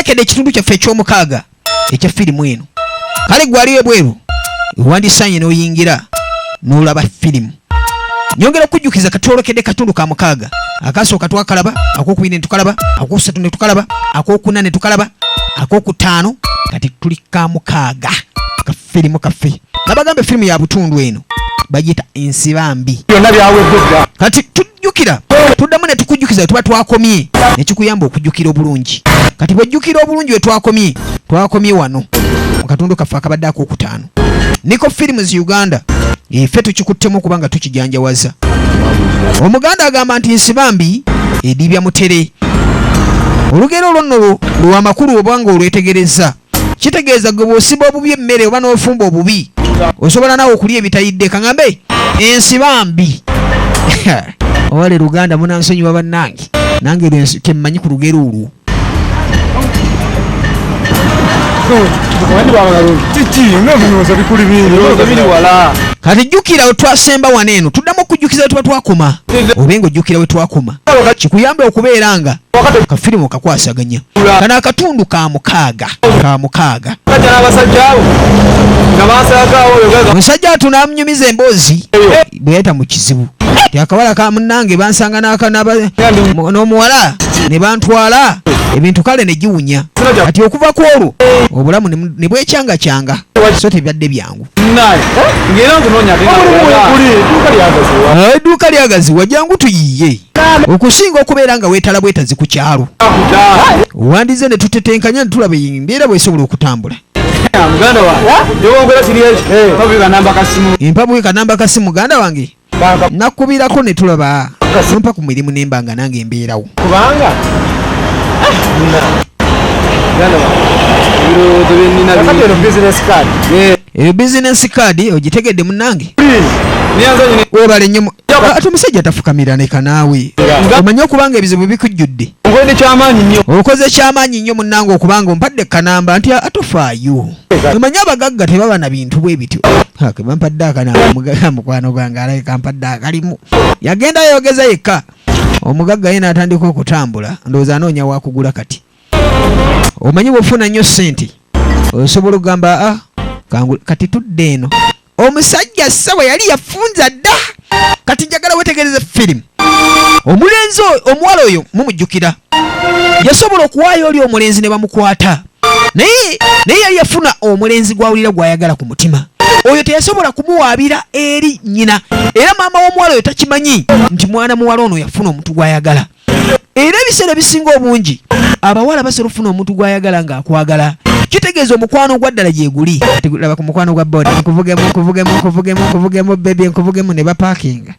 tutwolekede ekitundu kyaffe eky'omukaaga ekya firimu eno. Kale gwaliyo bweru wandisanye n'oyingira n'olaba firimu. Nyongera okujjukiza katwolokedde katundu ka mukaaga. Akasooka twakalaba, ak'okubiri ne tukalaba, ak'okusatu ne tukalaba, ak'okuna ne tukalaba, ak'okutaano kati tuli ka mukaaga ka firimu kaffe. Nabagambe firimu ya butundu eno bagiyita Ensibambi. Kati tujjukira tuddamu ne tukujjukiza tuba twakomye ne kikuyamba okujjukira obulungi. Kati bwejjukira obulungi we twakomye wano mu katundu kaffe akabadde ak'okutaano. Niko Films Uganda ife tukikuttemu kubanga tukijanjawaza. Omuganda agamba nti Ensibambi edibya mutere. Olugero olwo lwa makulu obanga olwetegereza. Kitegeeza gwe bw'osiba obubi emmere oba n'ofumba obubi osobola nawe okulya ebitayidde. Kaŋambe Ensibambi owale Luganda munansonyiwa bannange nange temmanyi ku lugero olwo. Kati jjukira we twasemba wano eno tuddamu okujjukiza we tuba twakoma obenga ojjukira we twakoma kikuyambe okubeera nga kafirimu kakwasaganya. Kano akatundu ka mukaaga omusajja atu n'amunyumiza emboozi bwe yayita mu kizibu ti akawala ka munnange bansanga n'omuwala ne bantwala ebintu kale ne giwunya. Kati okuva ku olwo obulamu ne bwekyanga so tebyadde byangu. Edduuka lyagaziwa jangu tuyiye okusinga okubeera nga weetala bwetazi ku kyalo. Wandize ne tutetenkanya ne tulaba embeera bw'esobola okutambula. Empabuye kanamba kasimu muganda wange nakubirako ne tulaba mpa ku mirimu nembanga nange embeerawo kubanga business card ogitegedde munnange webale nnyo ate omusajja tafukamira neka naawe omanye okubanga ebizibu bikujjudde okoze kyamaanyi nnyo munnange okubanga ompadde kanamba nti atofaayo omanye abagagga tebaba na bintu bwe bityo kebampadde akanamba mukwano gwange alaye kampadde akalimu yagenda yogeza yekka omugagga ye n'atandika okutambula ndowooza anoonya wakugula. Kati omanyi bw'ofuna nnyo ssente osobola okugamba kati tudde eno omusajja ssabwe yali yafunza dda. Kati njagala wetegereze firimu. Omulenzi omuwala oyo mumujjukira yasobola okuwaayo oli omulenzi ne bamukwata naye yali yafuna omulenzi gwawulira gwayagala ku mutima. Oyo teyasobola kumuwaabira eri nnyina era maama w'omuwala oyo takimanyi nti mwana muwala ono yafuna omuntu gwayagala. Era ebiseera ebisinga obungi abawala basobola ofuna omuntu gwayagala ng'akwagala. Kitegeeza omukwano gwa ddala gye guli. Laba ku mukwano gwa boda nkuvugemu bebi nkuvugemu ne bapaakinga.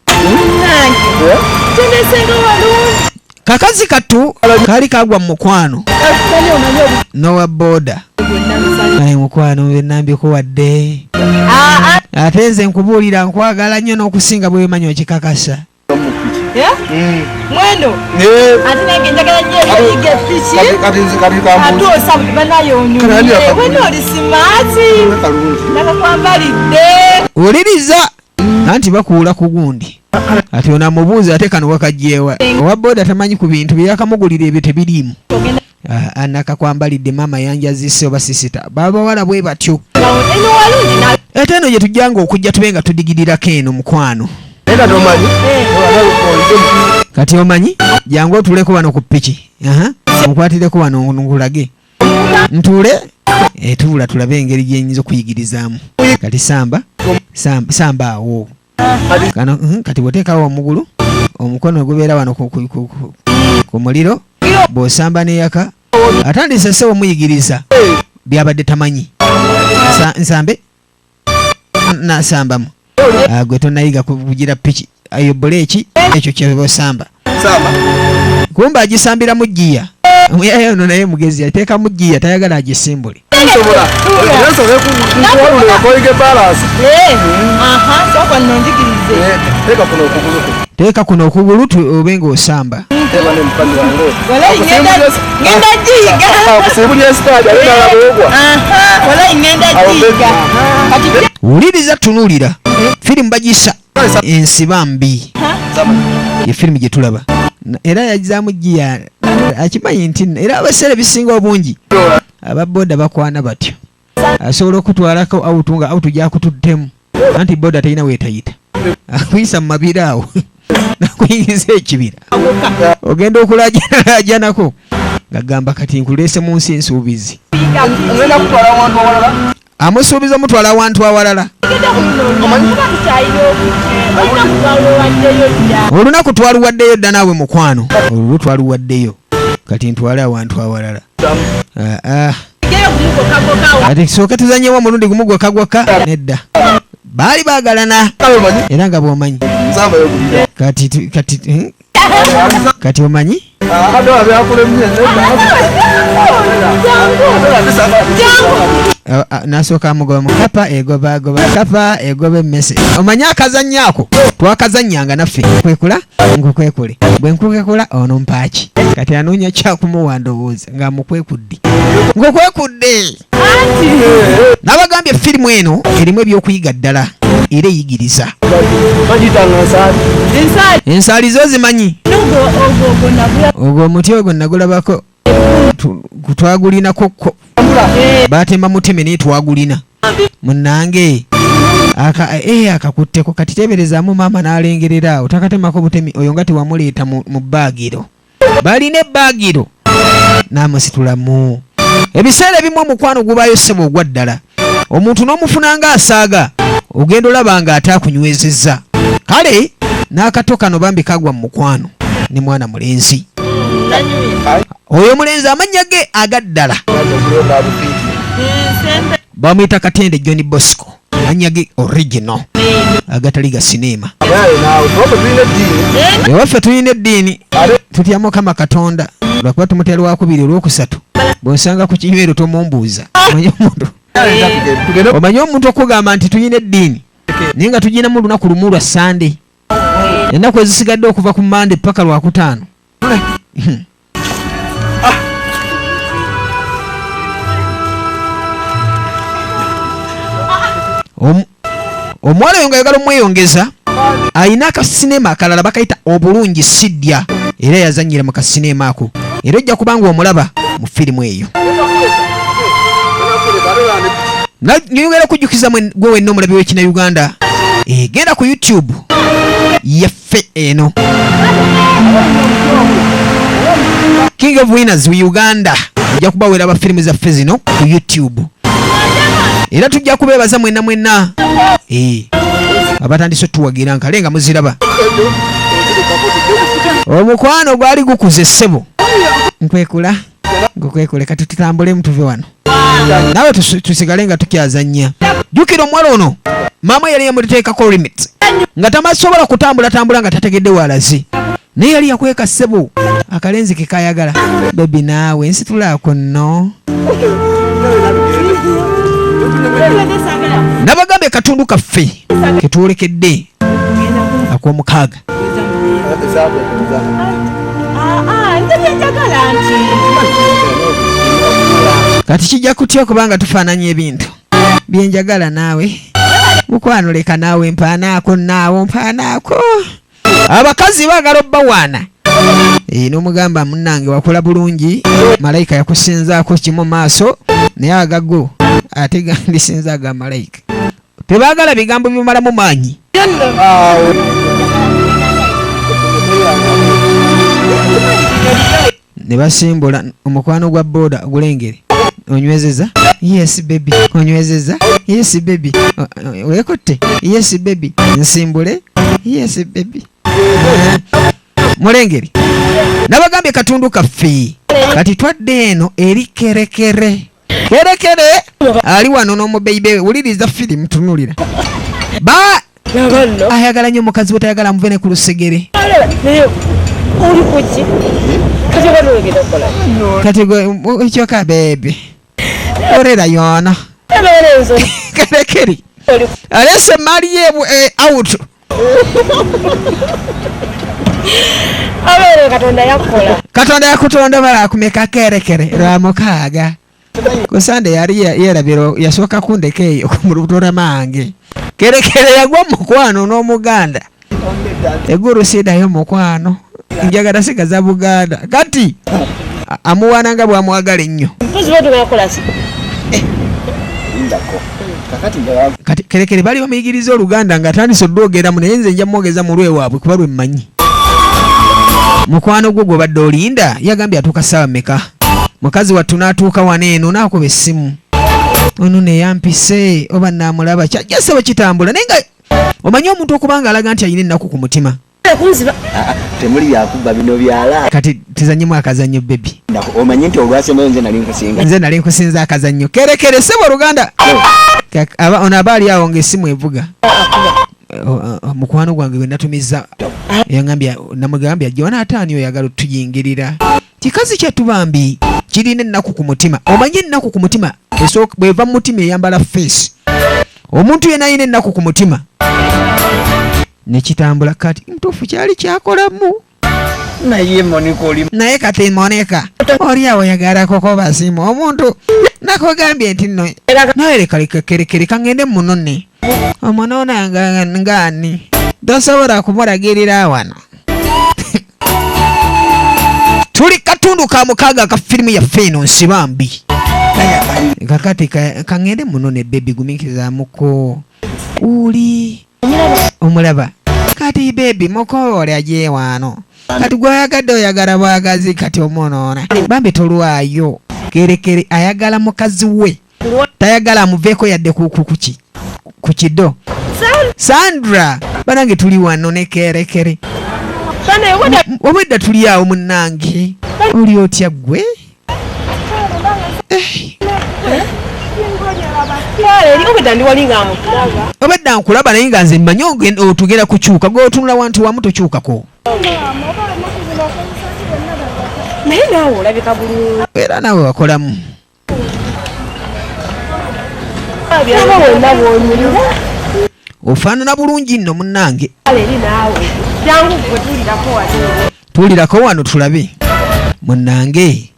Kakazi kattu kaali kagwa mu mukwano n'owa boda naye mukwano bennambikuwadde ate nze nkubuulira nkwagala nnyo n'okusinga bwe wemanyi okikakasa. Mwendo ati nange njagala nnyo ebiyiga epiki ate osabu banayo onyumye wena oli simaati nakakwambalidde wuliriza anti bakuula ku gundi ati onamubuuza ate kano wakajjeewa owa boda tamanyi ku bintu byeyakamugulira ebyo tebiriimu. Nakakwambalidde maama yanjazise oba sisita babawala bwe batyo ate eno gye tujjanga okujja tube nga tudigirirako eno mukwano. Kati omanyi jangu otuleko wano ku ppiki nkwatireko wano nkulage ntuule tuula tulabe engeri gyenyinza okuyigirizaamu. Kati samba awo kano kati bw'oteekawo omugulu omukono gubeera wano ku muliro bw'osamba n'eyaka atandise sewo muyigiriza byabadde tamanyi nsambe nasambamu gwe tonayiga kuvugira piki ayo buleeki ekyo kyebosamba kumba agisambira mu jjiya ono naye mugezi ateeka mu jjiya tayagala agisimbule. Teeka kuno okugulu obe ng'osamba. Wuliriza tunuulira firimu bagisa Ensibambi ye firimu gye tulaba era yagizaamu giya akimanyi nti era abaseera bisinga obungi ababoda bakwana batyo asobola okutwalako awutu nga awutu gyakutuddemu anti boda talina weetayita akuyisa mu mabira awo nakuyingiza ekibira ogenda okulaajanako ngagamba kati nkuleese mu nsi ensuubizi amusuubiza omutwala awantu awalala olunaku twaluwaddeyo dda naawe mukwano olwo twaluwaddeyo kati ntwale awantu awalala kati kisooke tuzanyewo omulundi gumu gwekagwaka nedda baali baagalana era nga bw'omanyi kati omanyi nasooka amugoba kapa egoba emmese omanyi akazannyo ako twakazannyanga naffe kwekula nkukwekule bwe nkukekula ono mpaaki kati anoonya kyakumuwa ndowooza nga mukwekudde nkukwekudde nabagambye firimu eno erimu ebyokuyiga ddala era eyigiriza ensaali zo zimanyi ogwo omuti ogwo nagulabako twagulinako batemba muteme naye twagulina munange akakutteko kati teberezaamu maama n'alengerera awo takatemako butemi oyo nga tewamuleeta mu baagiro balina ebaagiro n'amusitulamu ebiseera ebimu omukwano gubaayo ssebo ogwa ddala omuntu n'omufuna nga asaaga ogenda olaba nga ate akunywezezza kale n'akato kano bambi kagwa mu mukwano ne mwana mulenzi oyo mulenzi amannya ge agaddala bamuyita Katende John Bosco amannya ge original agatali ga sinema ewaffe tulina eddiini tutya Mukama Katonda lwakuba tumutera wakubiri olwokusatu bw'osanga ku kinywero tomumbuuza omanyi omuntu okugamba nti tulina eddiini naye nga tuginamu olunaku lumu lwa Sande ennaku ezisigadde okuva ku Mande paka Lwakutaano omuwala oyo nga ayagala omweyongeza ayina akasinema akalala bakayita Obulungi Sidya era yazannyira mu kasinema ako era ojja kubanga omulaba mu firimu eyo nyongera kujjukiza gwe wenna omulabi w'ekina Uganda genda ku YouTube yaffe eno King of Winners Uganda ojja kuba weeraba firimu zaffe zino ku YouTube era tujja kubeebaza mwenna abatandise tuwagira nkale nga muziraba omukwano gwali gukuze ssebo nkwekula ngukwekule kati tutambulemu tuve wano nawe tusigale nga tukyazannya jjukira omuwala ono maama yali yamuteekako limit nga tamasobola kutambula nga tategedde walazi naye yali yakweka ssebo akalenzi ke kayagala bebi naawe nsitulaako nno nabagambe katundu kaffe ketwolekedde ak'omukaaga kati kijja kutya kubanga tufaananya ebintu byenjagala naawe mukwano leka naawe mpaanaako abakazi baagala obbawaana n'omugamba munnange wakola bulungi malayika yakusinzaako kimu maaso naye agago ate gandisinza aga malayika tebaagala bigambo bimalamu maanyi ne basimbula omukwano gwa booda ogulengere onywezeza yes baby onywezeza yes baby weekutte yes baby nsimbule yes baby mulengeri nabagambye katundu kaffe kati twadde eno eri kerekere ali wano n'omubeibe wuliriza firimu tunulira ayagala nnyo omukazi we tayagala muvene ku lusegere kati ekyoka bebe orera yona kerekeri alese mali ye out katonda yakutonda bala kumeka kerekere lwa mukaaga kusande yali yerabiro yasooka kundeka eyo ku lubuto mange kerekere yagwa mukwano n'omuganda eggulu sidayo mukwano njagala sega za Buganda kati amuwana nga bwamwagala ennyo kati kerekere bali bamuyigiriza Oluganda nga atandise oddwogeramu naye nze nja mwogeza mu lwewaabwe kuba lwe mmanyi. Mukwano gwo gw'obadde olinda yagambye atuuka ssaawa mmeka? Mukazi wattu n'atuuka wano eno n'akuba essimu. Ono ne yampise oba naamulaba kyajjase bwe kitambula naye nga omanyi omuntu okubanga alaga nti ayina ennaku ku mutima. Temuli yakuba bino byala. Kati tuzanyemu akazannyo bebi. Omanyi nti olwasembayo nze nali nkusinga. Nze nali nkusinza akazannyo kerekere sebo Oluganda. Ono aba ali awo ng'essimu evuga. Mukwano gwange gwe natumiza namugambye ajja wanaataani oyagala otuyingirira. Kikazi kyattu bambi kirina ennaku ku mutima. Omanyi ennaku ku mutima bw'eva mu mutima eyambala face. Omuntu yenna ayina ennaku ku mutima. Ne kitambula kati mtuufu kyali kyakolamu. Naye kati Monica oli awo oyagala kukoba simu omuntu nakugambye nti nno nawe leka kerekere kangende munone omunona ngani tosobola kumulagirira wano. Tuli katundu ka mukaaga ka firimu yaffe eno Ensibambi. Kakati kangende munone bebi gumikizaamuko uli omulaba kati bebi mukoole aje wano kati gwayagadde oyagala bwagazi kati omunoona bambi tolwayo kerekere ayagala mukazi we tayagala amuveeko yadde ku kiddo. Sandra banange tuli wano ne kerekere obwedda tuli awo munnange oli otya gwe obedda nkulaba naye nga nze mmanyi otugenda kukyuka gweotunula wantu wamu tokyukako era naawe wakolamu ofaanana bulungi nno munnange. Tuulirako wano tulabe munnange.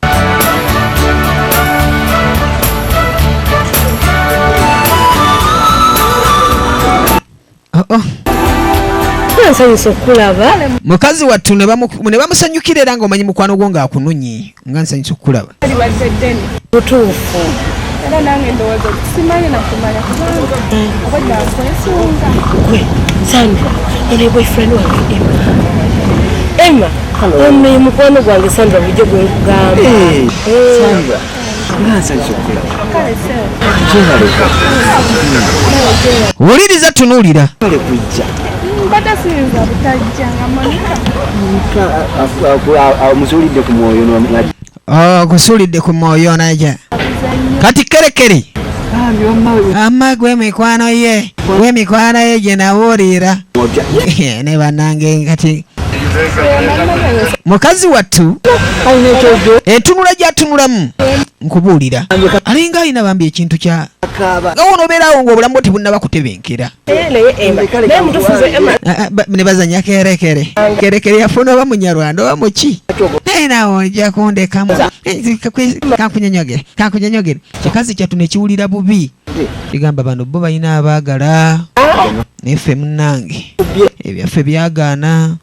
Mukazi wattu ne bamusanyukira era ng'omanyi mukwano gwo ng'akunonye nga nsanyusa okukulaba. Butuufu. Era nange ndowooza okusimanyi nakumanya kubanga nkwesunga. Gwe Sandra oli boyfriend wange Emma. Emma mukwano gwange Sandra bulijjo gwe nkugamba. Sandra nsanyusa okukulaba. Wuliriza tunuulira. Batasinza butajja nga Monica. Musuulidde ku mwoyo kusuulidde ku mwoyo naja. Kati kerekere amma gwe mikwano ye gye nawulira ne bannange kati mukazi wattu etunula gyatunulamu nkubuulira alinga alina bambi ekintu kya nga wono obeerawo ng'obulamu bwo tebunnaba kutebenkera ne bazanya kerekere yafuna oba munyarwanda oba muki naye naawe ojja kundekamu kankunyonyogere kikazi kyattu ne kiwulira bubi kigamba bano bo balina abaagala neffe munnange ebyaffe byagaana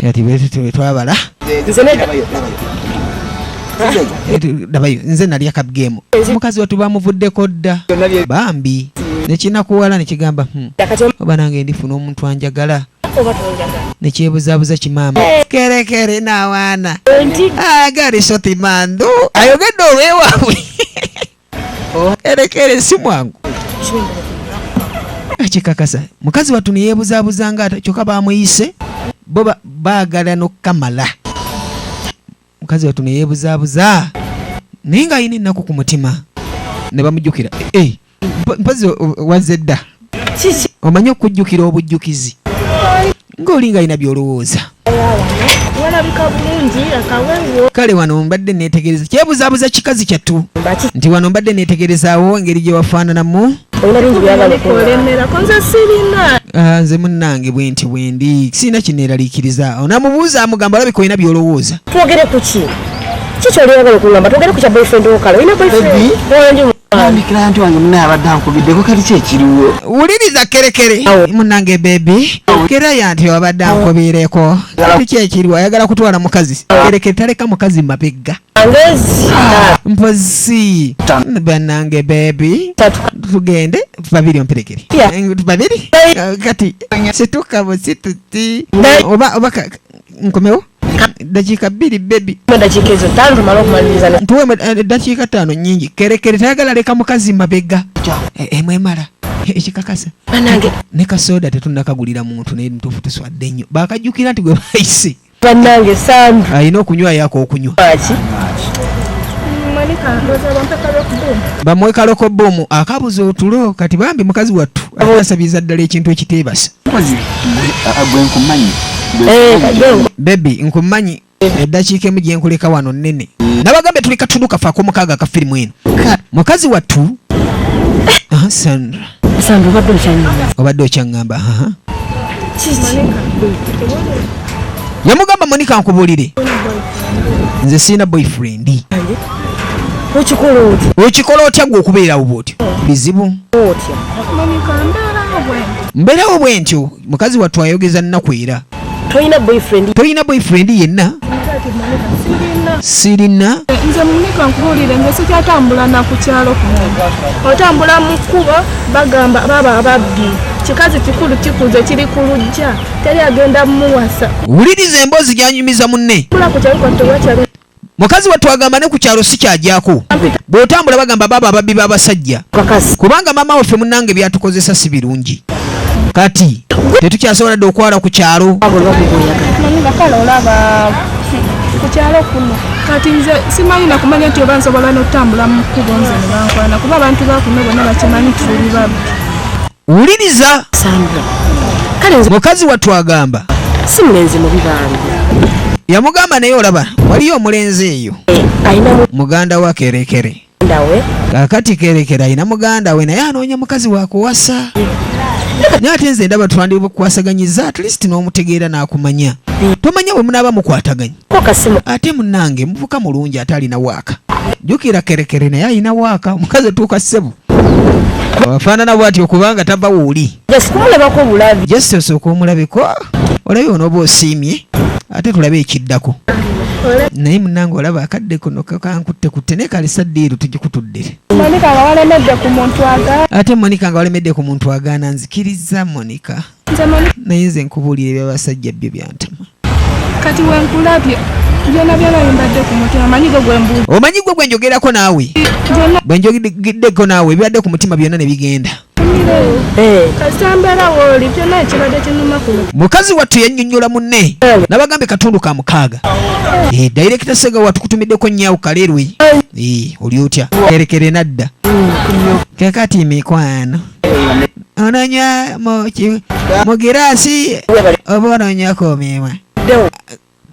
ati twabala dabayo nze nali akabgemu mukazi wattu bamuvuddeko dda bambi nekinakuwala nekigamba oba nange ndifuna omuntu anjagala nekyebuzaabuza kimaama kerekere nawaana agali soti mandu ayogedde olwewaabwe kerekere si mwangu akikakasa mukazi wattu neyeebuzaabuza nga kyokka bamuyise bo baagala n'okukamala mukazi wattu neyeebuzaabuza naye nga alina ennaku ku mutima ne bamujjukira mpazi wazze dda omanyi okujjukira obujjukizi ng'oli nga alina by'olowooza kale wano mbadde neetegereza kyebuzaabuza kikazi kyattu nti wano mbadde neetegerezaawo engeri gye wafaananamu nze munnange bwenti bwendi sirina kineeraliikiriza onamubuuza amugamba olabika olina by'olowooza twogere ku ki kiki oli oyagala okugamba twogere ku kya boyfriend wokala olina boyfriend Mikira nti wange muna abadde ankubidde kati kye kiriwo. Wuliriza kerekere munange baby. Kera yanti wabadde ankubiireko. Kati kye kiriwo ayagala kutwala mukazi. Kerekere taleka mukazi mabegga. Mpozi banange baby. Tugende babiri omperekere. Babiri kati situkabo situti oba nkomewo dakika 2 baby dakika ezo 5 tumala okumaliriza tuwe dakika 5 nyingi kerekere tayagala leka mukazi mabegga emwemala ekikakasa banange ne kasoda tetunnakagulira muntu naye ntuufu tuswadde nnyo bakajjukira nti gwe bayise banange Sandra ayina okunywa yako okunywa bamwe kaloko bomu akabuza otulo kati bambi mukazi wattu asabiza ddala ekintu ekiteebasa baby nkumanyi eddakiika emu gye nkuleka wano nnene nabagambe tuli katundu kafaako mukaaga ka firimu eno mukazi wattu Sandra obadde okyaŋŋamba yamugamba Monica nkubuulire nze sirina boyfriend okikola otya gwe okubeerawo bwotyo bizibu mbeerawo bwe ntyo mukazi wattu ayogeza nnaku era toyina boyfriend yenna sirina nze Monica nkubuulire nze sikyatambula na ku kyalo kuno otambula mu kkubo bagamba baba ababbi kikazi kikulu kikuze kiri ku lujja teri agenda muwasa wuliriza emboozi gyanyumiza munne mukazi wattu agamba ne ku kyalo si kyajyako bw'otambula bagamba baba ababbi b'abasajja kubanga maama waffe munnange byatukozesa si birungi kati tetukyasobola dde okwala ku kyalo kale olaba ku kyalo kuno kati nze simanyi nakumanya nti oba nsobola n'okutambula mu kkubo nze ne bankwana kuba abantu bakuno bonna bakimanyi tuli babbi wuliriza mukazi wattu agamba si mulenzi mubi bange yamugamba naye olaba waliyo omulenzi eyo muganda wa kerekere kakati kerekere ayina muganda we naye anoonya mukazi wakuwasa naye ate nze ndaba twandikuwasaganyiza at least n'omutegeera n'akumanya tomanya bwe munaaba mukwataganya ate munnange muvuka mulungi ate alina waaka jjukira kerekere naye alina waaka omukazi otuuka ssebo wafaanana bw'ati okubanga tava wuuli just osooka omulabeko olabye onooba osiimye ate tulabe ekiddako naye munnange olaba akadde kuno kankutte naye kale saddiiru tugikutuddire ate Monica nga walemedde ku muntu agaana nzikiriza Monica naye nze nkubuulira ebyabasajja byo byantama kati wenkulabye byona byembadde ku mutima omanyi gwe gwe njogerako naawe bwe njogeddeko naawe ebibadde ku mutima byonna ne bigenda mukazi wattu yannyonnyola munne nabagambe katundu ka 6 dayirekita Ssegawa tukutumiddeko nnyawo kalerwe oli otya kerekere nadda kekati mikwano ononywa mu giraasi oba ononywako omimwa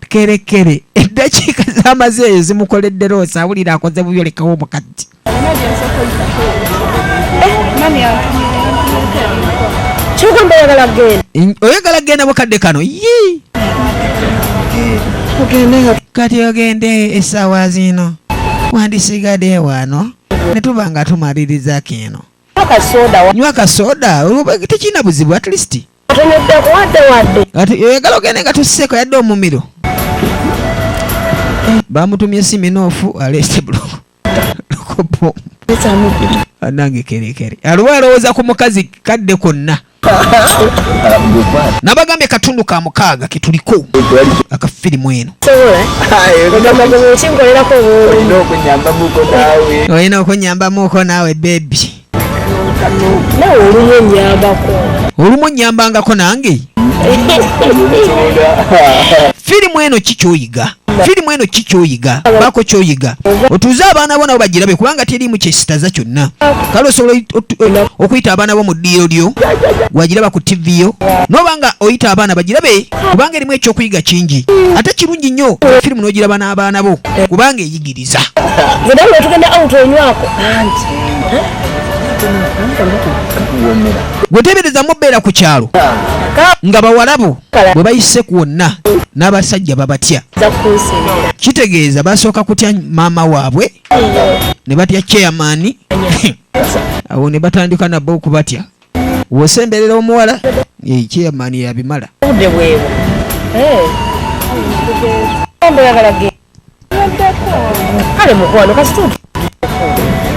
kerekere eddakiika z'amaze eyo zimukoledde loosa awulira akoze bubyo lekawo omukati oyagala genda bukadde kano kati ogende essaawa zino wandisigadde wano ne tuba nga tumaliriza kino nywa kasoda tekirina buzibu at least oyagala ogende nga tusseko yadde omumiro bamutumye siminoofu aleste lukobo anange kerekere aluwa alowooza ku mukazi kadde konna nabagambye katundu ka 6 ketuliko akafirimu eno olina okunyambamuuko naawe bebi olumu onyambangako nange firimu eno kikyoyiga baako kyoyiga otuuze abaana bo nabo bagirabe kubanga teriimu kyesitaza kyonna kale osobola okuyita abaana bo mu ddiiro lyo wagiraba ku tv yo nobanga oyita abaana bagirabe kubanga erimu ekyokuyiga kingi ate kirungi nnyo firimu n'ogiraba n'abaana bo kubanga eyigiriza Gwetebereza mubeera ku kyalo nga bawalabu bwe bayise kwonna n'abasajja babatya. Kitegeeza basooka kutya maama waabwe ne batya chairman awo ne batandika nabo okubatya. Wosemberera omuwala chairman yabimala.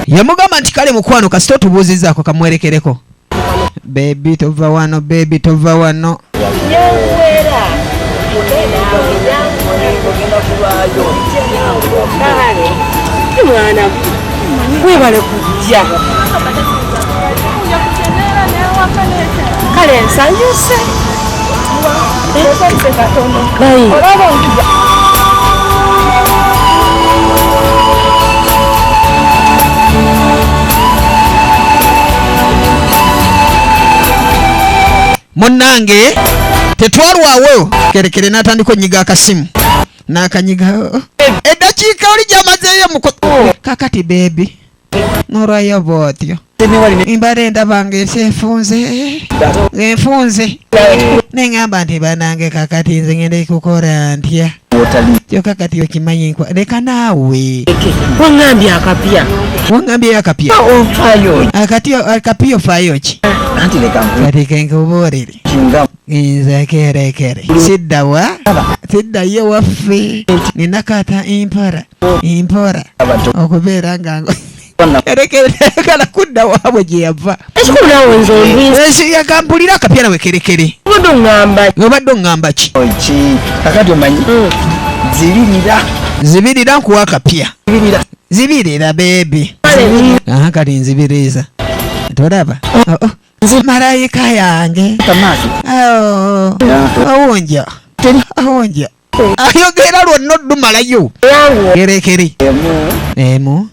Yamugamba nti kale mukwano kasito tubuuzizaako kamwerekereko. Baby tova wano, baby tova wano. Webale kujja. Kale nsanyuse. Munnange tetwalwawo kerekere n'atandika onyiga akasimu n'akanyiga eddakiika oli gy'amazeeyo kakati bebi n'olwayo bw'otyo mbadde ndabanga enfunze neŋŋamba nti banange kakati nze ngenda kukola ntya kyokka kati okimanyi leka naawe waŋŋambye akapya akapya ofaayo ki kati kenkubuulire nze kerekere siddayo waffe ninakata impora okubeera nga erekera kudda waabwe gye yava yakampulira akapya nawe kerekere obadde oŋŋamba ki kakati omanyi zibirira nkuwa akapya zibirira bebi kati nzibiriza tolaba malayika yange awonja ayogera lwonna oddumalayo kerekere emu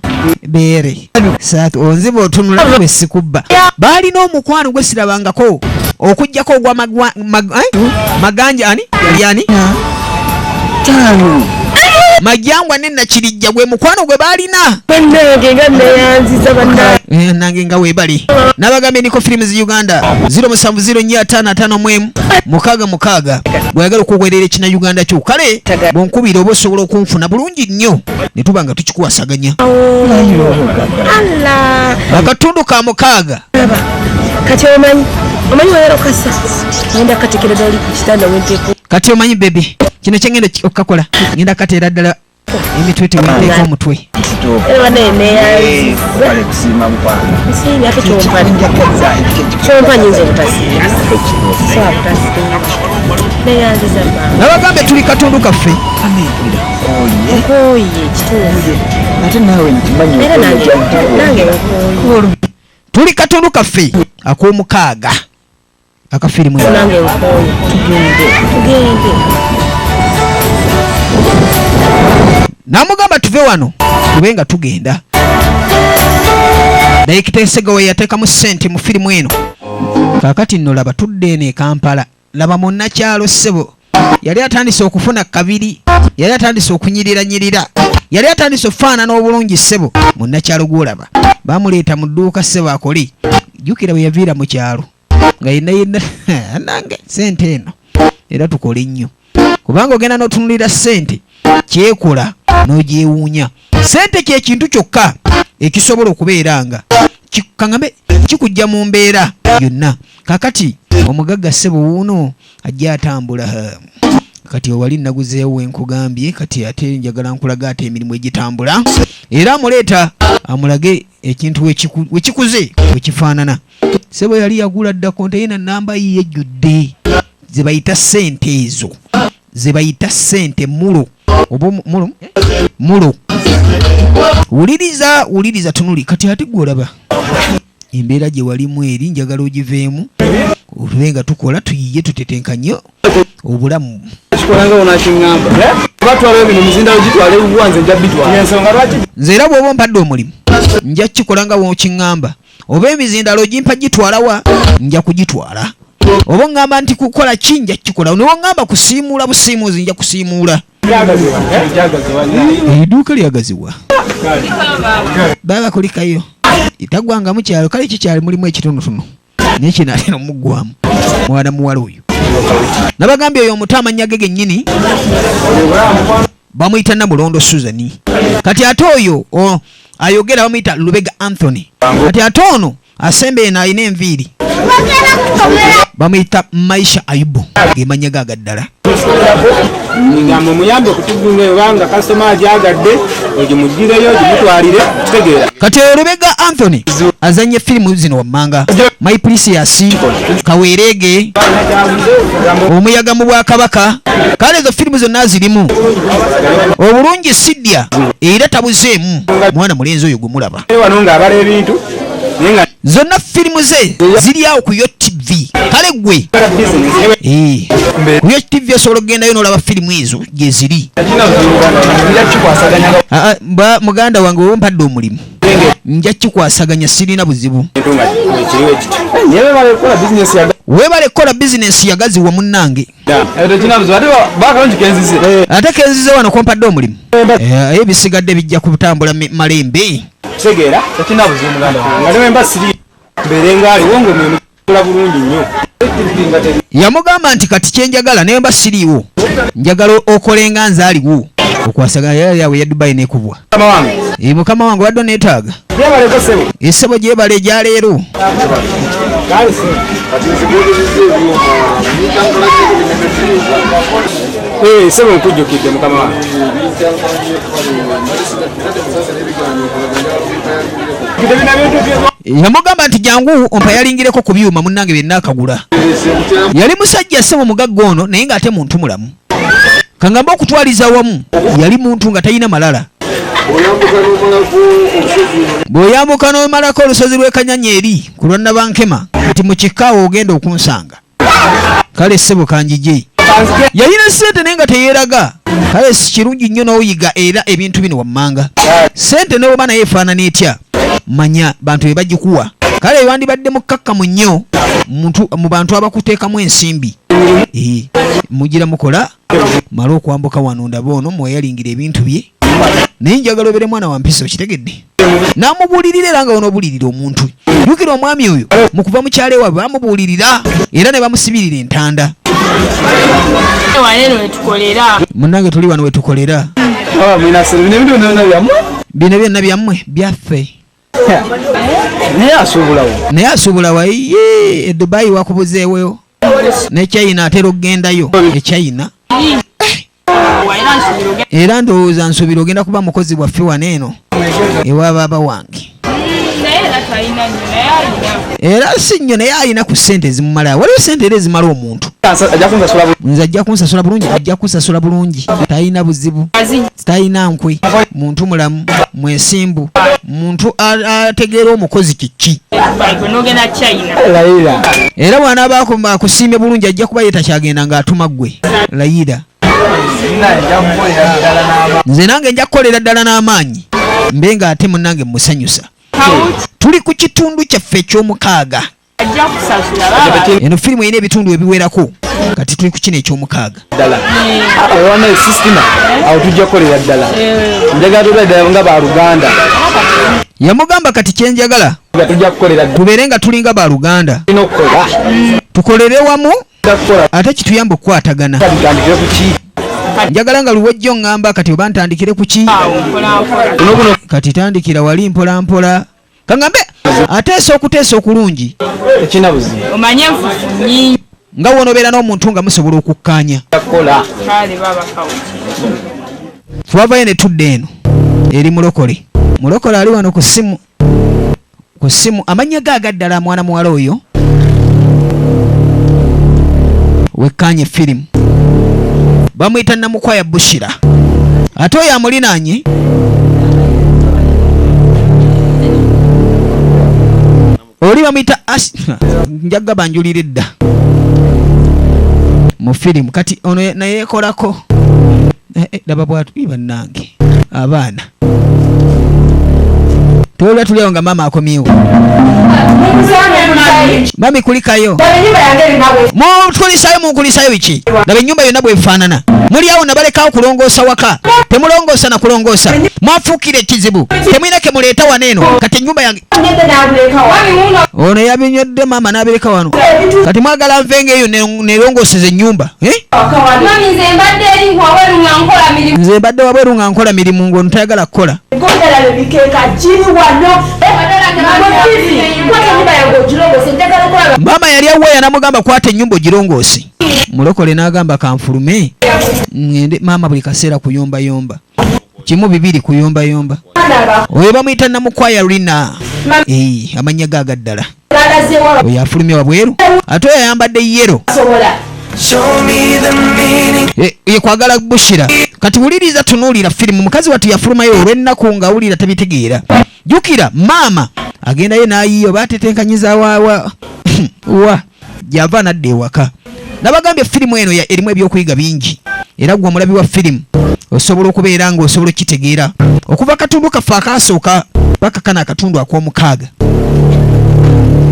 bere satu onziba otunula bwe sikubba baalina omukwano gwe sirabangako okujjako ogwa maganja ani yani majangwa nennakirijja gwe mukwano gwe baalina nange nga weebali n'abagambye niko films Uganda 070455 bweyagala okugwerera ekina Uganda kyo kale bwonkubira oba osobola okunfuna bulungi nnyo ne tuba nga tukikuwasaganya akatundu ka 6 kati omanyi wayera okasa ngenda katekera dali ku kitanda wenteeko kati omanyi bebi kino kyengenda okukakola ngenda kateera ddala emitwe tewenteeko omutwe nabagambe tuli katundu kaffe tuli katundu kaffe ak'omukaaga akafirimu namugamba tuve wano tube nga tugenda Daikita Ssegawa yateekamu ssente mu firimu eno kakati nno laba tudde eno e Kampala laba munnakyalo ssebo yali atandise okufuna kabiri yali atandise okunyirira yali atandise okufaanana obulungi ssebo munnakyalo gw'olaba bamuleeta mu dduuka ssebo akole jjukira bwe yaviira mu kyalo nga yenna nange ssente eno era tukole nnyo kubanga ogenda n'otunulira ssente kyekola n'ogyewuunya ssente kye kintu kyokka ekisobola okubeeranga kaŋŋambe kikujja mu mbeera yonna kakati omugagga ssebo wuuno ajja atambula kati owali naguzeewo enkugambye kati ate njagala nkulaga ate emirimu egitambula era amuleeta amulage ekintu wekikuze wekifaanana ssebo yali yagula dda konteyina namba yiye ejjudde ze bayita ssente ezo ze bayita ssente mulo oba mulo wuliriza tunuli kati ate gw'olaba embeera gye walimu eri njagala ogiveemu olube nga tukola tuyiye tutetenka nnyo obulamu nze era bw'oba ompadde omulimu nja kukikola nga bw'okiŋŋamba oba emizindalo gimpa gitwalawa nja kugitwala oba ngamba nti kukola ki nja kukikola newaŋŋamba kusiimuula busiimuuzi nja kusiimuula edduuka lyagazibwa baba kulikayo itagwanga mu kyalo kale kikyali mulimu ekitonotono n'ekinali n'omuggwamu mwana muwala oyo nabagambye oyo omuto amannya ge gennyini bamuyita Namulondo Suzani kati ate oyo ayogera bamuyita Lubega Anthony kati ate ono asembeena alina enviiri bamuyita Maisha Ayubu gemanya gaga ddala ngambo muyambe okutugunga ebanga kasoma ajagadde ogimugireyo gimutwalire kitegeera kati Lubega Anthony azanye filimu zino wammanga My Precious Kaweerege Omuyaga mu Bwakabaka kale ezo filimu zonna zirimu obulungi sidya era tabuzeemu mwana mulenzi oyo gumulaba wano ng'abala ebintu zonna filimu ze ziri awo ku TV kale gwe ku TV osobola okgendayo n'olaba filimu ezo gye ziri muganda wange wowe mpadde omulimu nja kikwasaganya sirina buzibu weebale kukola bizinesi yagaziwa munnange ate kenzize wano kompadde omulimu ebisigadde bijja kutambula malembe tegeera tekina buzibu muganda wange nga nemba siri mbere ngaaliwo ng'omula bulungi nnyo yamugamba nti kati kyenjagala nemba siriiwo njagala okolenga nzaaliwo okwasaganya yawe ya Dubai nekubwa mukama wange wadde neetaaga essebo gyebale egya leero essebo nkujjukidde mukama wange yamugamba nti jangu ompa yalingireko ku byuma munnange byenna akagula yali musajja ssebo mugagga ono naye ng'ate muntu mulamu kangamba okutwaliza wamu yali muntu nga talina malala bw'oyambuka n'omalako olusozi lw'ekanyanya eri ku lwa Nabankema nti mu kikaawo ogenda okunsanga kale ssebo kanjije yalina ssente naye nga teyeeraga kale si kirungi nnyo n'oyiga era ebintu bino wammanga ssente n'oba naye efaanana etya manya bantu be bagikuwa kale wandibadde mukkakkamu nnyo mu bantu abakuteekamu ensimbi mugira mukola mala okwambuka wano ndaba ono mweyalingira ebintu bye naye njagala obere mwana wa mpisa okitegedde n'amubuulirira era nga onoobuulirira omuntu jukira omwami oyo mu kuva mu kyalo ewaabwe bamubuulirira era ne bamusibirira entanda munnange tuli wano wetukolera bino byonna byammwe byaffe naye asuubulawo e Dubai wakubuzeewo ne China atera okgendayo e China era ndowooza nsuubira ogenda kuba mukozi bwaffe wano eno ewa baaba wange era si nnyo naye alina ku ssente ezimumala waliwo ssente era ezimala omuntu nze ajja kunsasula bulungi ajja kunsasula bulungi talina buzibu talina nkwe muntu mulamu mwesimbu muntu ategeera omukozi kiki era bw'anaaba akusiimye bulungi ajja kuba ye takyagenda ng'atuma ggwe layira nze nange nja kukolera ddala n'amaanyi mbe ng'ate munnange musanyusa tuli ku kitundu kyaffe eky'omukaaga eno firimu erina ebitundu ebiwerako kati tuli ku kino eky'omukaaga nga baluganda yamugamba kati kyenjagala tubeere nga tulinga baluganda tukolere wamu ate kituyamba okukwatagana njagala nga luwejjo ngamba kati oba ntandikire ku ki kati tandikira wali mpola mpola kangambe ateesa okuteesa okulungi omanye enfufu nyingi nga wonobeera n'omuntu nga musobola okukkaanya twavayo ne tudde eno eri mulokole ali wano ku ssimu amannya gaaga ddala mwana muwala oyo wekkaanye firimu bamuyita Namukwaya Bushira ate oyo amulinaanye oli bamuyita njaga banjulire dda mu firimu kati ono nayeekolako laba bwatu bannange abaana tolwa tulyawo nga maama akomyewo mami kulikayo mukulisayo biki laba ennyumba yonna bwefaanana muli awo nabalekawo kulongoosa waka temulongoosa na kulongoosa mwafuukira ekizibu temwina ke muleeta wano eno kati ennyumba yange ono yabinywedde maama n'abireka wano kati mwagala nvenga eyo nerongooseza ennyumba nze mbadde wabweru nga nkola mirimu ng'ono tayagala kukola maama yali aweeya namugamba kwata ennyumba ogirongoose mulokole n'agamba kanfulume ngende maama buli kaseera kuyombayomba kimu bibiri kuyombayomba oyo bamuyita namukwaya lina amanya gaaga ddala oyo afulumye wabweru ate oyo ayambadde yero yekwagala bushira kati wuliriza tunuulira firimu mukazi watu yafulumayo olw'ennaku ng'awulira tabitegeera jjukira maama agendayo n'ayiyo baatetenkanyiza wa gy'ava nadda ewaka nabagambye firimu eno erimu ebyokuyiga bingi era gwe omulabi wa firimu osobola okubeera ng'osobola okitegeera okuva akatundu kaffe akaasooka paka kana akatundu ak'omukaaga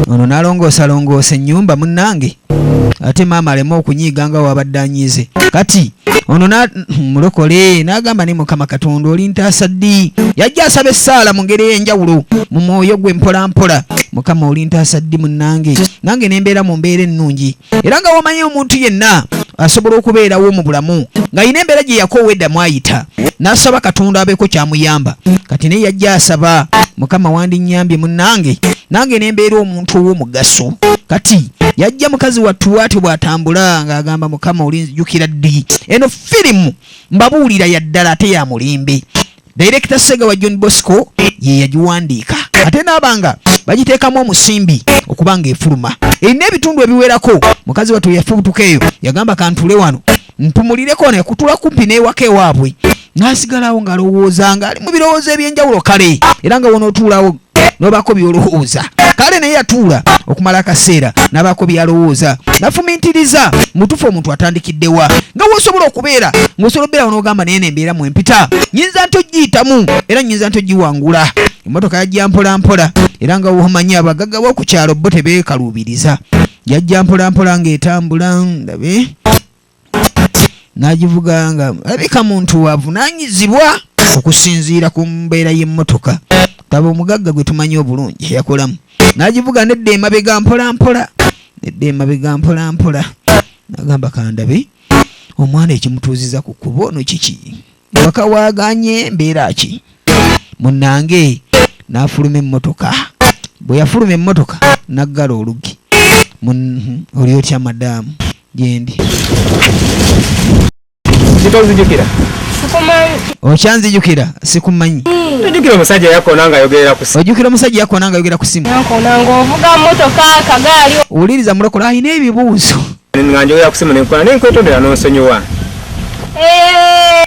ono n'alongoosalongoosa ennyumba munnange ate maama aleme okunyiiga nga wabadde anyiize kati ono mulokole n'agamba ne mukama katonda oli ntaasa ddi yajja asaba essaala mu ngeri ey'enjawulo mu mwoyo gwe mpolampola mukama oli ntaasa ddi munnange nange nembeera mu mbeera ennungi era nga wamanyi omuntu yenna asobola okubeerawo mu bulamu ng'ayina embeera gye yakoowa edda mwayita n'asaba katonda abeeko kyamuyamba kati naye yajja asaba mukama wandinnyambye munnange nange nembeera omuntu ow'omugaso kati yajja mukazi wattu ati bw'atambula ng'agamba mukama olinzijukira ddi eno firimu mbabuulira yaddala ate ya mulembe Director Ssegawa John Bosco ye yagiwandiika ate n'abanga bagiteekamu omusimbi okubanga efuluma erina ebitundu ebiwerako mukazi wattu yafubutuka eyo yagamba kantule wano mpumulireko nekutula kumpi n'ewaka ewaabwe n'asigalawo ng'alowooza ng'ali mu birowoozo eby'enjawulo kale era nga wonootuulawo n'obaako by'olowooza kale naye yatuula okumala akaseera n'abaako by'alowooza nafumintiriza mutufu omuntu atandikiddewa nga w'osobola okubeera ng'osobola okubeera n'ogamba naye nembeera mu empita nyinza nti ogiyitamu era nyinza nti ogiwangula emmotoka yajja mpolampola era nga womanyi abagagga b'oku kyalo bo tebeekaluubiriza yajja mpolampola ng'etambula ndabe n'agivuga nga alabika muntu wavunaanyizibwa okusinziira ku mbeera y'emmotoka taba omugagga gwe tumanyi obulungi yakolamu n'agivuga nedda emabega mpolampola n'agamba kandabe omwana ekimutuuziza ku kkubo ono kiki waka waaganye mbeera ki munnange n'afuluma emmotoka bwe yafuluma emmotoka naggala olugi oli otya madaamu gyendi kitozijukira okyanzijukira sikumanyi tojukira omusajja yakona nga ayogerera ku simu ojukira omusajja yakona nga ayogera ku simu yakona ng'ovuga motoka kagaali owuliriza mulokola alina ebibuuzo nga njogera ku simu nenkola nenkwetondera n'onsonyiwa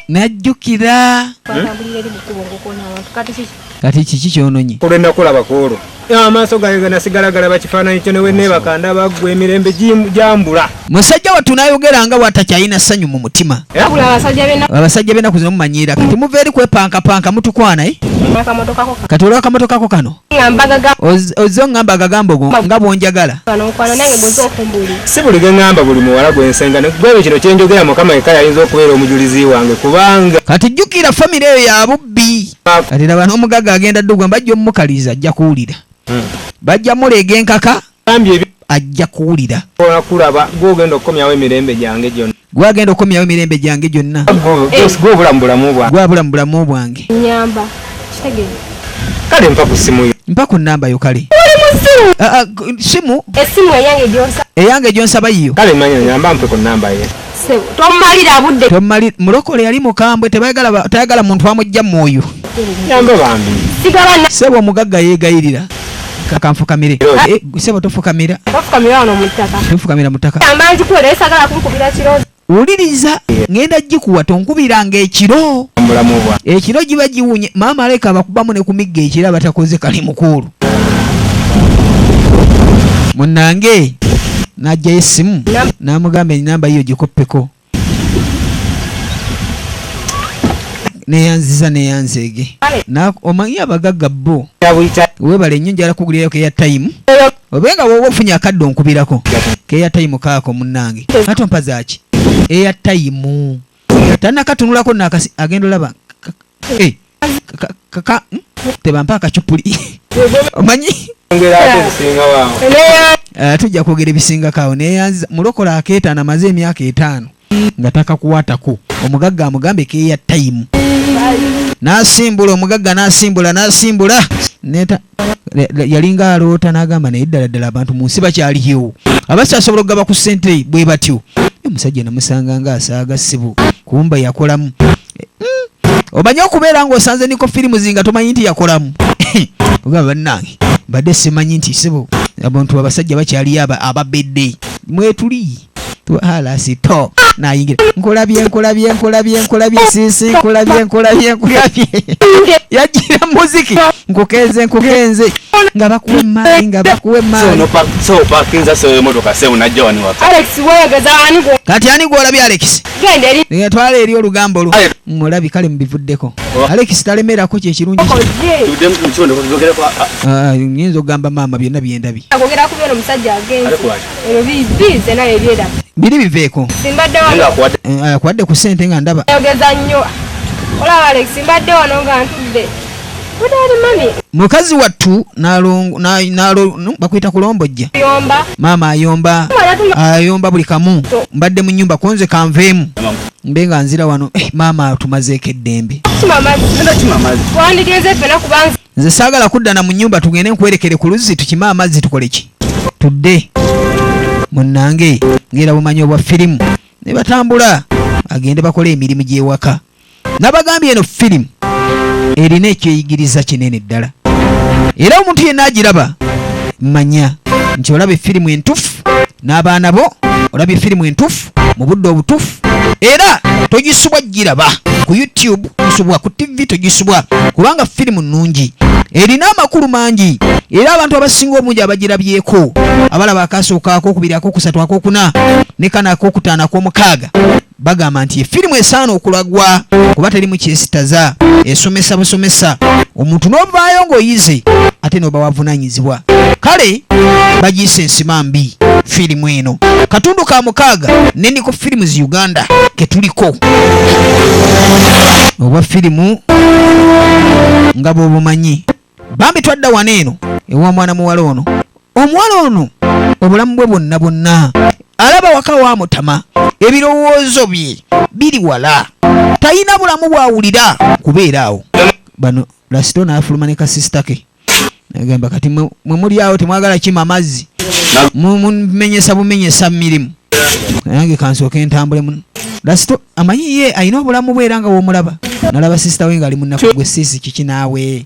najjukira kati kiki kyononye olwennakulabako olwo amaaso gange ganasigala galaba kifaananyi kyo newe neebakanda baggwa emirembe gyambula musajja wattu n'ayogera nga bw'atakyalina ssanyu mu mutima abasajja b'ennaku zino mumanyiira kati muva eri kwepankapanka mutukwana kati olw'akamotokako kano ozze oŋŋamba agagambo go nga bw'onjagala si buli geŋŋamba buli muwala gwensenga gwebyo kino kyenjogera mukama eka yayinza okubeera omujulizi wange kubanga kati jjukira famire eyo ya bubbi kati laba n'omugagga agenda ddugwa bajja omumukaliza ajja kuwulira bajja muleega enkaka ajja kuwulira kulaba gwogenda okukomyawo emirembe gyange gyonna gwagenda okukomyawo emirembe gyange gyonna gwobula mu bulamu bwange gwabula mu bulamu bwange nyamba kitegeeza kale mpa ku simu yo mpa ku nnamba yo kale simu esimu eyange gyonsaba yiyo kale manya nyamba mpe ku nnamba ye tomalira budde mulokole yali mukambwe tayagala muntu amujja mwoyo nyamba bambi sebo omugagga yeegayirira kakanfukamire sebo tofukamira mu ttaka wuliriza ngenda gikuwa tonkubiranga ekiro ekiro giba giwunye maama aleka abakubamu ne kumigga ekiro abatakoze kali mukulu munnange najjayo essimu n'amugamba enamba yiyo gikoppeko neyanziza neyanzeege omanyi abagagga bo webale nnyo njala kugulirayo keya time obenga wowe ofunye akadde onkubirako keeyatayimu kaako munnange ate mpazaaki eyatayimu tannakatunulako nakasi agenda olaba tebampa akacupuli omanyi tujja kwogera ebisingakaawo neyanziza mulokola akeetaano amaze emyaka 5 nga takakuwaatako omugagga amugambe keeyatayimu n'asimbula omugagga n'asimbula yalinga aloota n'agamba naye ddala abantu mu nsi bakyaliyo abasasobola okugaba ku ssente bwe batyo omusajja namusanga ng'asaaga ssibu kumba yakolamu omanyi okubeera ng'osanze niko firimu zinga tomanyi nti yakolamu ogamba bannange mbadde simanyi nti ssibu abantu abasajja bakyaliyo ababedde mwetuli halasito nayingira nkolabye sisi nkolabye yagira muziki nkukenze nga bakuwe mali kati ani gwolabye Alex twala eri olugambo lu mulabi kale mubivuddeko Alex talemerako kyekirungi nyinza okugamba maama byonna byendabye biri biveeko akwadde ku ssente nga ndaba mukazi wattu bakwita kulombojja maama ayomba buli kamu mbadde mu nnyumba konze kanveemu mbe nga nzira wano maama tumazeeko eddembe nze saagala kuddana mu nnyumba tugende nkwerekere ku luzzi tukime amazzi tukole ki tudde munnange ngera bumanyi obwa firimu ne batambula agende bakole emirimu gy'ewaka nabagambye eno firimu erina ekyeyigiriza kinene ddala era omuntu yenna agiraba manya nti olaba firimu entufu n'abaana bo olaba firimu entufu mu budde obutufu era togisubwa giraba ku YouTube gisubwa ku TV togisubwa kubanga firimu nnungi erina amakulu mangi era abantu abasinga omungi abagirabyeko abalaba akasookaako okubiri akokusatu akokuna ne kana akokutaano ak'omukaaga bagamba nti efirimu esaana okulagwa kuba terimu kyesitaza esomesa busomesa omuntu n'ovaayo ng'oyize ate n'oba wavunaanyizibwa kale bagiyise Ensibambi firimu eno katundu ka 6 neniko firimu zi Uganda ketuliko obwa firimu nga bw'obumanyi bambi twadda wano eno ewa mwana muwala ono omuwala ono obulamu bwe bwonna alaba waka wa mutama ebirowoozo bye biri wala talina bulamu bwawulira kubeera awo bano lasito n'afuluma ne kasisita ke agamba kati mwe muli awo temwagala kima amazzi mumenyesa mirimu nange kansooke ntambule muno lasito amanyi ye alina obulamu bwe era nga w'omulaba nalaba sisita we ng'ali munaku gwe sisi kiki naawe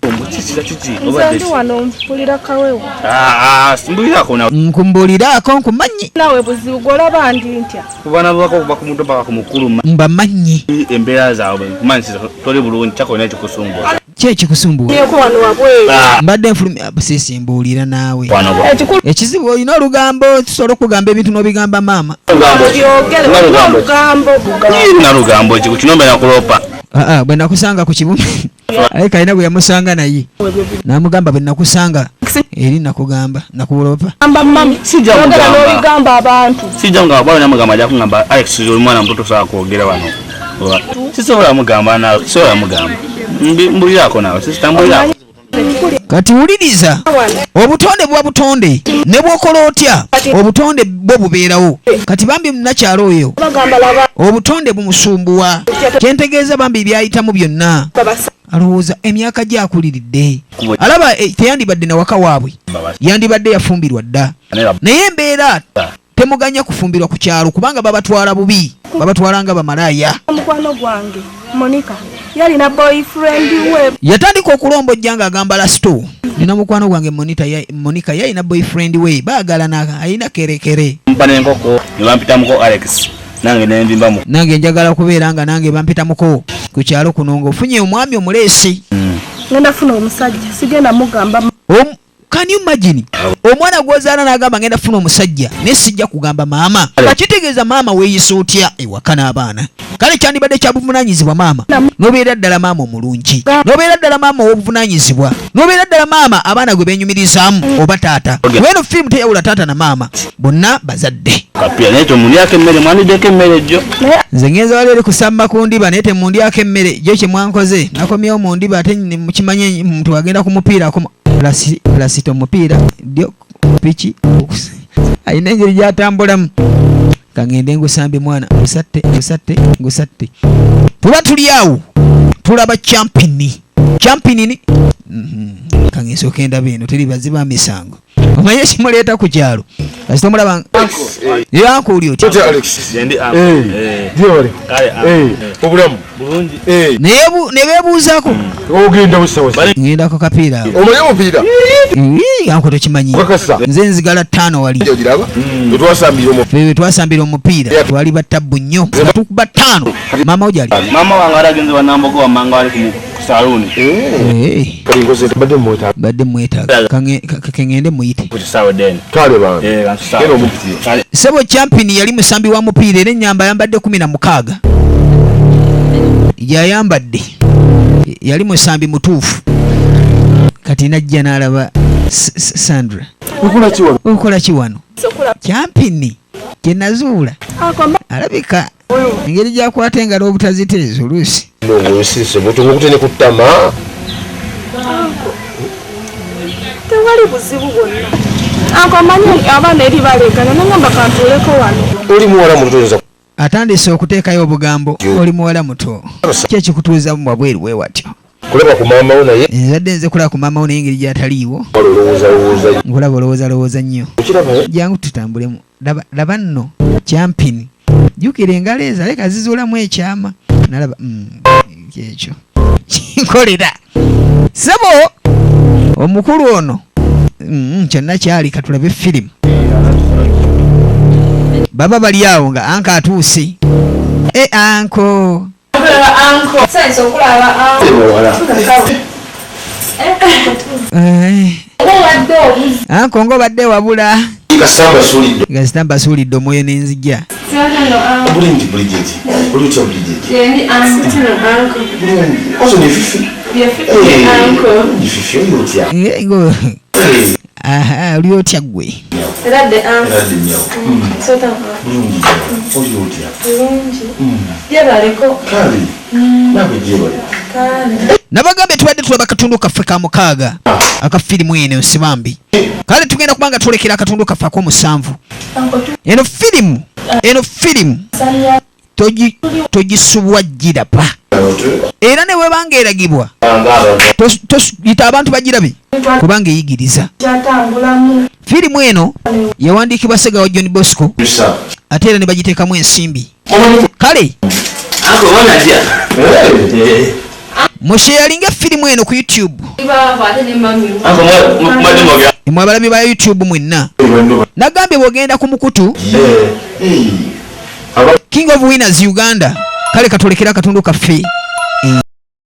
nkumbulirako nkumanyi nawe buzibu gwolaba ndi ntya kubaana bwako kuba ku muntu mpaka ku mukulu mbamanyi embeera zaabwe kumanyi toli bulungi kyako naye kikusumbula kyekikusumbula mbadde nfulumya busisi mbuulira naawe ekizibu olina olugambo tusobola okugamba ebintu n'obigamba maama nalugambo ekyo kinombe nakulopa bwe nakusanga ku kibume aye kalina bwe yamusanga naye namugamba bwe nakusanga eri nakugamba nakulopa sijja bwala namugamba ajja kungamba Alex oli mwana mutoto sobola kwogera wano sisobola mugamba nawe sisobola mugamba mbulirako nawe sisitambulirako kati wuliriza obutonde bwa butonde ne bwokola otya obutonde bwo bubeerawo kati bambi munakyalo oyo obutonde bumusumbuwa kyentegeeza bambi byayitamu byonna alowooza emyaka gyakuliridde alaba teyandibadde nawaka waabwe yandibadde yafumbirwa dda naye embeera temuganya kufumbirwa ku kyalo kubanga babatwala bubi babatwala nga bamalaaya mukwano gwange Monica yalina boyfriend we yatandika okulombojja ng'agamba lasito nina mukwano gwange Monica yalina boyfriend we baagalana ayina kerekere mpa n'enkoko ne bampitamuko Alex nange nenvimbamu nange njagala kubeera nga nange bampitamuko ku kyalo kuno ng'ofunye omwami omuleesi ngenda funa omusajja sigenda mugamba Can you imagine? Omwana gwozaala n'agamba ngenda funa omusajja naye sijja kugamba maama. Kakitegeeza maama weeyisa otya ewaka n'abaana. Kale kyandibadde kya buvunaanyizibwa maama. N'obeera ddala maama omulungi. N'obeera ddala maama ow'obuvunaanyizibwa. N'obeera ddala maama abaana gwe beenyumirizaamu oba taata. Weno firimu teyawula taata na maama. Bonna bazadde. Kapia naye tomundyako emmere mwandiddeko emmere jjo. Nze ngenza wali eri kusamba ku ndiba naye temundyako emmere jjo kye mwankoze. Nakomyewo mu ndiba ate mukimanye muntu agenda ku mupiira plasito mupiira dio piki ayina engeri gyatambulamu kangende ngusambe mwana ngusatte tuba tuli awo tulaba champini kangenso kenda bino teri baziba misango omanye kimuleeta ku kyalo kasita omulaba yankuli otya obulamu ne beebuuzaako ogenda busawa ngendako kapiira omanyi omupiira yanko tokimanyi nze nzigala 5 wali twasambira omupiira twali batabbu nnyo tukuba 5 maama ojali maama wange alagenze wanambogo wamanga wali ku saluni badde mwetaaga kangende muyite sebo champini yali musambi wa mupiira era ennyamba yambadde 16 yayambadde yali musambi mutuufu kati najja n'alaba Sandra okola ki wano champini kyenazuula alabika engeri gyakwata engalo obutaziteeza oluusi tewali buzibu bwonna akomanyi abaana eri baleegana nangamba kantuuleko wano oli muwala mutoza atandise okuteekayo obugambo oli muwala muto ki ekikutuuza mu wabweru bwe watyo kulaba ku maama wo naye nzadde nze kulaba ku maama wo naye engeri gy'ataliiwo nkulaba olowooza nnyo jangu tutambulemu laba nno champini jjukira engalo ezo aleka zizuulamu ekyama nalaba ekyo kinkolera sebo omukulu ono kyonna kyali katulabe firimu baba bali awo nga anka atuuse anko anko ng'obadde wabula gasita mbasuulidde omwoyo n'enzija oli otya ggwe nabagambye tubadde tulaba akatundu kaffe ka 6 aka firimu eno Ensibambi kale tugenda kubanga twolekera akatundu kaffe ak'omusanvu eno firimu togisubwa giraba era ne webanga eragibwa yita abantu bagirabe kubanga eyigiriza firimu eno yawandiikibwa Ssegawa John Bosco ate era ne bagiteekamu ensimbi kale musheyalinga firimu eno ku YouTube mwe abalami ba YouTube mwenna nagambye bwogenda ku mukutu King of Winners Uganda kale katolekera akatundu kaffe